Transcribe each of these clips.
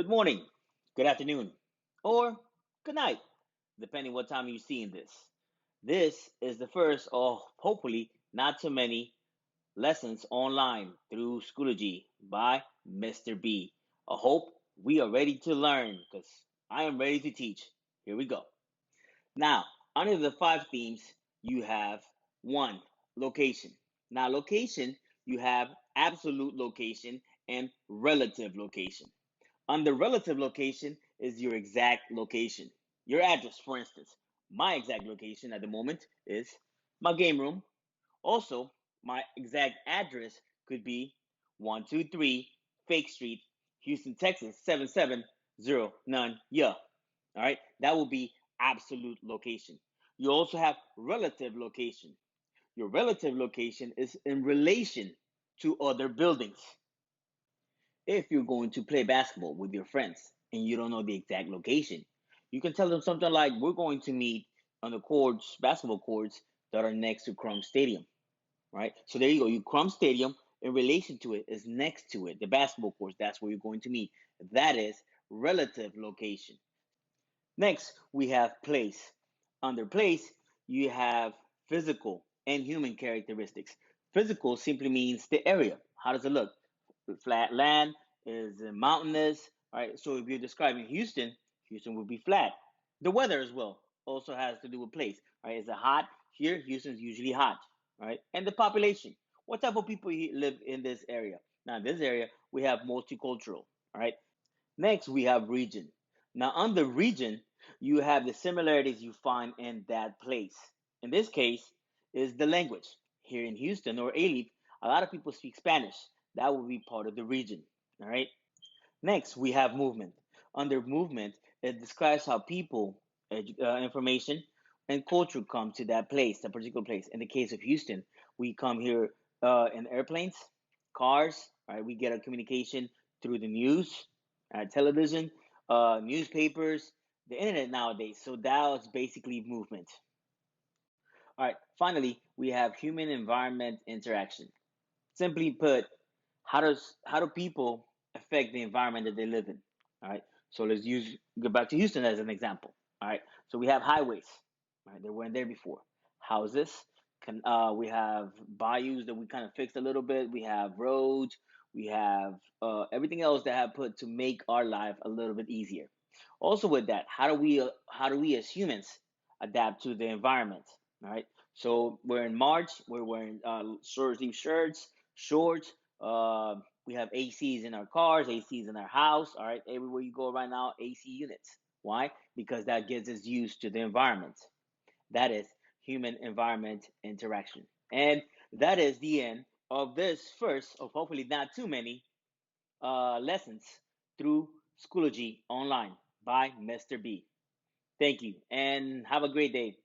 good morning, good afternoon, or good night, depending what time you're seeing this. This is the first of hopefully not too many lessons online through Schoology by Mr. B. I hope we are ready to learn because I am ready to teach. Here we go. Now, under the five themes, you have one, location. Now, location, you have absolute location and relative location. Under relative location is your exact location. Your address, for instance. My exact location at the moment is my game room. Also, my exact address could be 123 Fake Street, Houston, Texas 77009. Yeah. All right. That will be absolute location. You also have relative location. Your relative location is in relation to other buildings. If you're going to play basketball with your friends and you don't know the exact location, you can tell them something like, we're going to meet on the courts, basketball courts that are next to Crum Stadium, right? So there you go. You Crum Stadium in relation to it is next to it. The basketball courts, that's where you're going to meet. That is relative location. Next, we have place. Under place, you have physical and human characteristics. Physical simply means the area. How does it look? Flat land is mountainous. All right. So if you're describing Houston, Houston would be flat. The weather as well also has to do with place. All right. Is it hot? Here, Houston's usually hot. All right. And the population. What type of people live in this area? Now, in this area, we have multicultural. All right. Next, we have region. Now, under region, you have the similarities you find in that place. In this case, is the language. Here in Houston or Alief, a lot of people speak Spanish. That will be part of the region. All right. Next, we have movement. Under movement, it describes how people, information, and culture come to that place, that particular place. In the case of Houston, we come here in airplanes, cars. All right, we get our communication through the news, television, newspapers, the internet nowadays. So that's basically movement. All right. Finally, we have human environment interaction. Simply put, how do people affect the environment that they live in? All right. So let's go back to Houston as an example. All right. So we have highways. All right. They weren't there before. Houses. We have bayous that we kind of fixed a little bit. We have roads. We have everything else that have put to make our life a little bit easier. Also, with that, how do we as humans adapt to the environment? All right. So we're in March. We're wearing short sleeve shirts, shorts. We have ACs in our cars, ACs in our house. All right, everywhere you go right now, AC units. Why? Because that gets us used to the environment. That is human environment interaction. And that is the end of this first of hopefully not too many lessons through Schoology Online by Mr. B. Thank you and have a great day.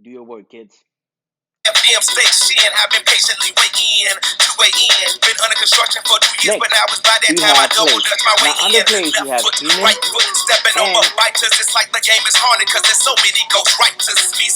Do your work, kids. FM station, I've been patiently waiting to weigh in. Been under construction for 2 years, but Next, now it's by that we time I have double place. dutch my way Now, under in. place, you Left have foot, human right foot, stepping on my and biters. It's like the game is haunted, cause there's so many ghost writers. Me